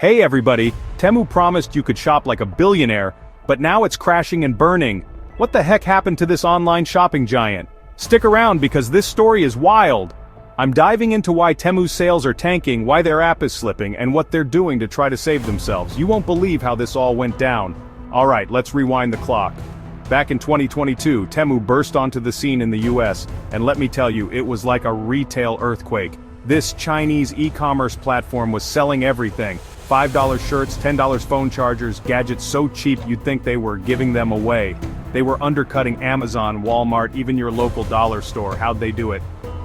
Hey everybody, Temu promised you could shop like a billionaire, but now it's crashing and burning. What the heck happened to this online shopping giant? Stick around because this story is wild. I'm diving into why Temu's sales are tanking, why their app is slipping, and what they're doing to try to save themselves. You won't believe how this all went down. Alright, let's rewind the clock. Back in 2022, Temu burst onto the scene in the US, and let me tell you, it was like a retail earthquake. This Chinese e-commerce platform was selling everything. $5 shirts, $10 phone chargers, gadgets so cheap you'd think they were giving them away. They were undercutting Amazon, Walmart, even your local dollar store. How'd they do it?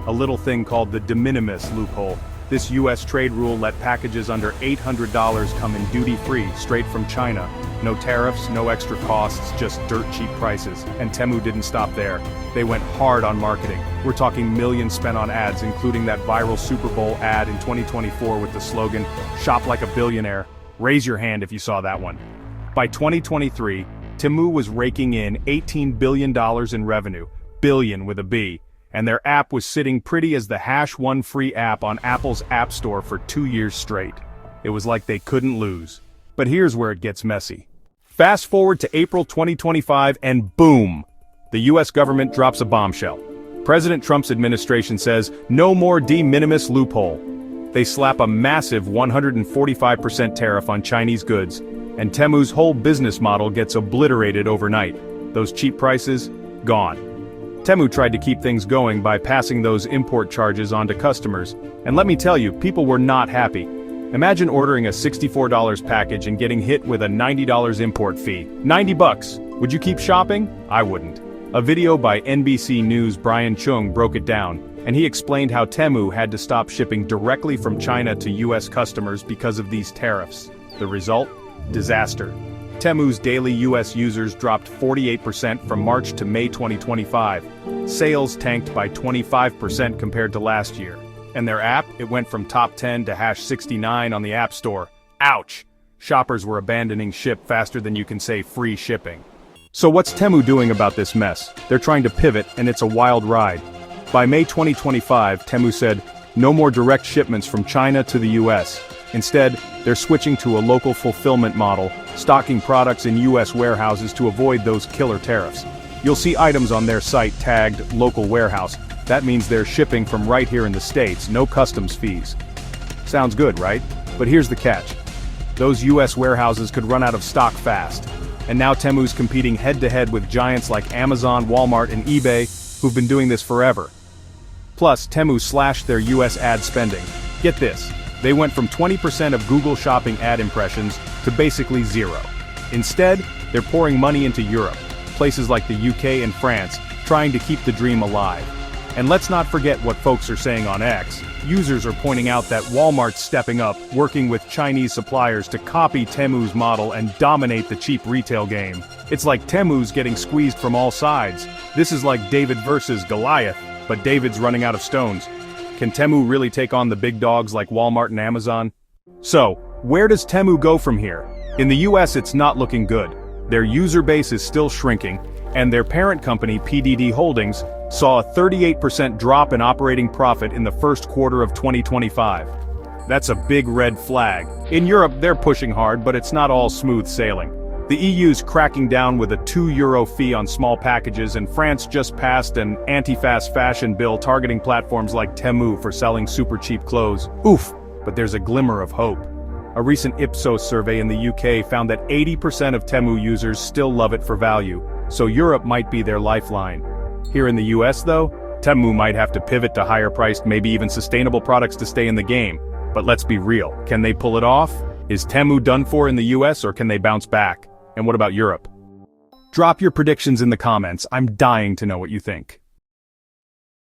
A little thing called the de minimis loophole. This US trade rule let packages under $800 come in duty-free, straight from China. No tariffs, no extra costs, just dirt cheap prices. And Temu didn't stop there. They went hard on marketing. We're talking millions spent on ads, including that viral Super Bowl ad in 2024 with the slogan, "Shop like a billionaire." Raise your hand if you saw that one. By 2023, Temu was raking in $18 billion in revenue, billion with a B. And their app was sitting pretty as the #1 free app on Apple's App Store for 2 years straight. It was like they couldn't lose. But here's where it gets messy. Fast forward to April 2025 and boom! The US government drops a bombshell. President Trump's administration says, no more de minimis loophole. They slap a massive 145% tariff on Chinese goods, and Temu's whole business model gets obliterated overnight. Those cheap prices, gone. Temu tried to keep things going by passing those import charges on to customers, and let me tell you, people were not happy. Imagine ordering a $64 package and getting hit with a $90 import fee. $90! Would you keep shopping? I wouldn't. A video by NBC News' Brian Chung broke it down, and he explained how Temu had to stop shipping directly from China to US customers because of these tariffs. The result? Disaster. Temu's daily US users dropped 48% from March to May 2025. Sales tanked by 25% compared to last year. And their app, it went from top 10 to #69 on the App Store. Ouch! Shoppers were abandoning ship faster than you can say free shipping. So what's Temu doing about this mess? They're trying to pivot, and it's a wild ride. By May 2025, Temu said, no more direct shipments from China to the US. Instead, they're switching to a local fulfillment model, stocking products in US warehouses to avoid those killer tariffs. You'll see items on their site tagged local warehouse. That means they're shipping from right here in the States, no customs fees. Sounds good, right? But here's the catch. Those US warehouses could run out of stock fast. And now Temu's competing head-to-head with giants like Amazon, Walmart, and eBay, who've been doing this forever. Plus, Temu slashed their US ad spending. Get this. They went from 20% of Google Shopping ad impressions to basically zero. Instead, they're pouring money into Europe, places like the UK and France, trying to keep the dream alive. And let's not forget what folks are saying on X. Users are pointing out that Walmart's stepping up, working with Chinese suppliers to copy Temu's model and dominate the cheap retail game. It's like Temu's getting squeezed from all sides. This is like David versus Goliath, but David's running out of stones. Can Temu really take on the big dogs like Walmart and Amazon? So, where does Temu go from here? In the US, it's not looking good. Their user base is still shrinking, and their parent company, PDD Holdings, saw a 38% drop in operating profit in the first quarter of 2025. That's a big red flag. In Europe, they're pushing hard, but it's not all smooth sailing. The EU's cracking down with a €2 fee on small packages, and France just passed an anti-fast fashion bill targeting platforms like Temu for selling super cheap clothes. Oof! But there's a glimmer of hope. A recent Ipsos survey in the UK found that 80% of Temu users still love it for value, so Europe might be their lifeline. Here in the US though, Temu might have to pivot to higher priced, maybe even sustainable products to stay in the game. But let's be real, can they pull it off? Is Temu done for in the US, or can they bounce back? And what about Europe? Drop your predictions in the comments, I'm dying to know what you think.